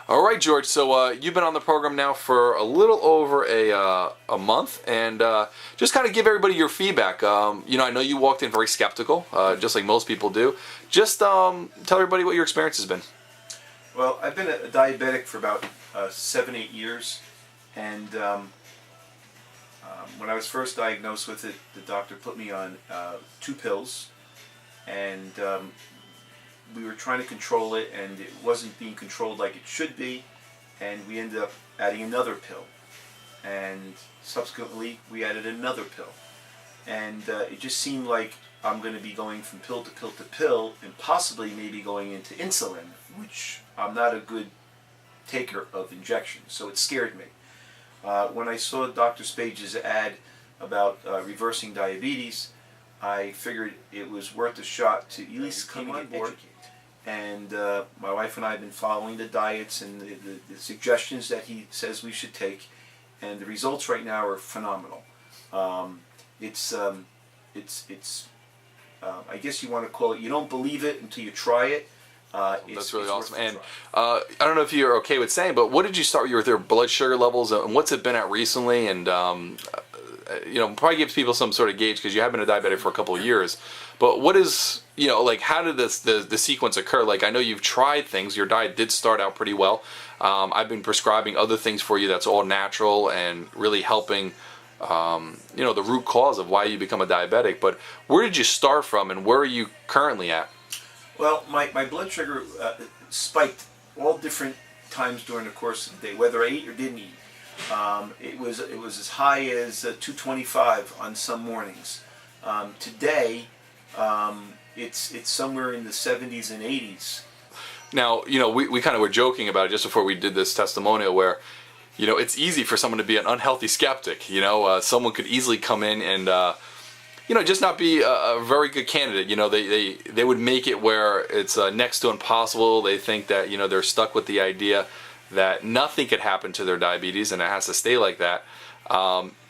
All right, George. So you've been on the program now for a little over a month, and just kind of give everybody your feedback. I know you walked in very skeptical, just like most people do. Just tell everybody what your experience has been. Well, I've been a diabetic for about 7-8 years, and when I was first diagnosed with it, the doctor put me on 2 pills, and we were trying to control it, and it wasn't being controlled like it should be, and we ended up adding another pill, and subsequently we added another pill, and it just seemed like I'm going to be going from pill to pill to pill, and possibly maybe going into insulin, which I'm not a good taker of injections, so it scared me. When I saw Dr. Spages' ad about reversing diabetes, I figured it was worth a shot to at least come on board. And my wife and I have been following the diets and the suggestions that he says we should take, and the results right now are phenomenal. It's I guess you want to call it, you don't believe it until you try it. That's really awesome. And I don't know if you're okay with saying, but what did you start with your blood sugar levels, and what's it been at recently? And probably gives people some sort of gauge, because you have been a diabetic for a couple of years. But what is, how did the sequence occur? Like, I know you've tried things. Your diet did start out pretty well. I've been prescribing other things for you that's all natural and really helping, the root cause of why you become a diabetic. But where did you start from, and where are you currently at? Well, my blood sugar spiked all different times during the course of the day, whether I ate or didn't eat. It was as high as 225 on some mornings. Today, it's somewhere in the 70s and 80s. Now, we kind of were joking about it just before we did this testimonial, where, it's easy for someone to be an unhealthy skeptic. Someone could easily come in and, just not be a very good candidate. They would make it where it's next to impossible. They think that, they're stuck with the idea that nothing could happen to their diabetes and it has to stay like that.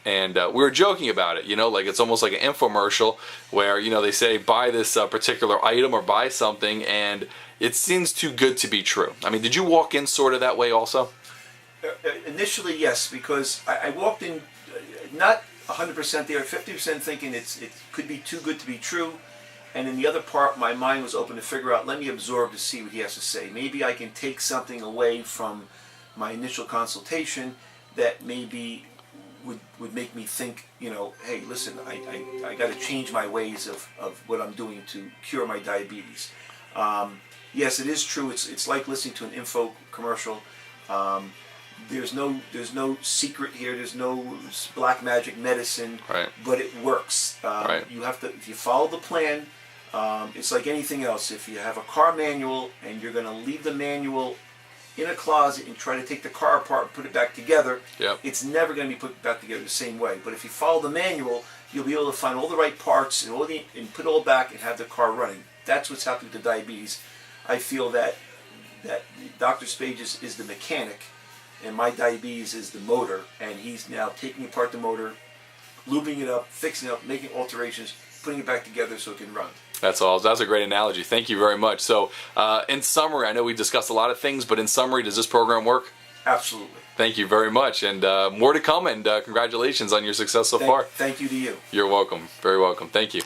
And we were joking about it, like it's almost like an infomercial where, they say buy this particular item or buy something, and it seems too good to be true. I mean, did you walk in sort of that way also? Initially, yes, because I walked in not 100% there, 50% thinking it could be too good to be true, and in the other part, my mind was open to figure out, let me absorb to see what he has to say. Maybe I can take something away from my initial consultation that maybe would make me think, hey, listen, I got to change my ways of what I'm doing to cure my diabetes. Yes, it is true. It's like listening to an info commercial. There's no secret here. There's no black magic medicine, right, but it works. Right. You have to, if you follow the plan. It's like anything else. If you have a car manual and you're going to leave the manual in a closet and try to take the car apart and put it back together, yep, it's never going to be put back together the same way. But if you follow the manual, you'll be able to find all the right parts and put it all back and have the car running. That's what's happening with the diabetes. I feel that Dr. Spages is the mechanic, and my diabetes is the motor, and he's now taking apart the motor, lubing it up, fixing it up, making alterations, putting it back together so it can run. That's all. That's a great analogy. Thank you very much. So, in summary, I know we discussed a lot of things, but in summary, does this program work? Absolutely. Thank you very much, and more to come, and congratulations on your success so far. Thank you to you. You're welcome. Very welcome. Thank you.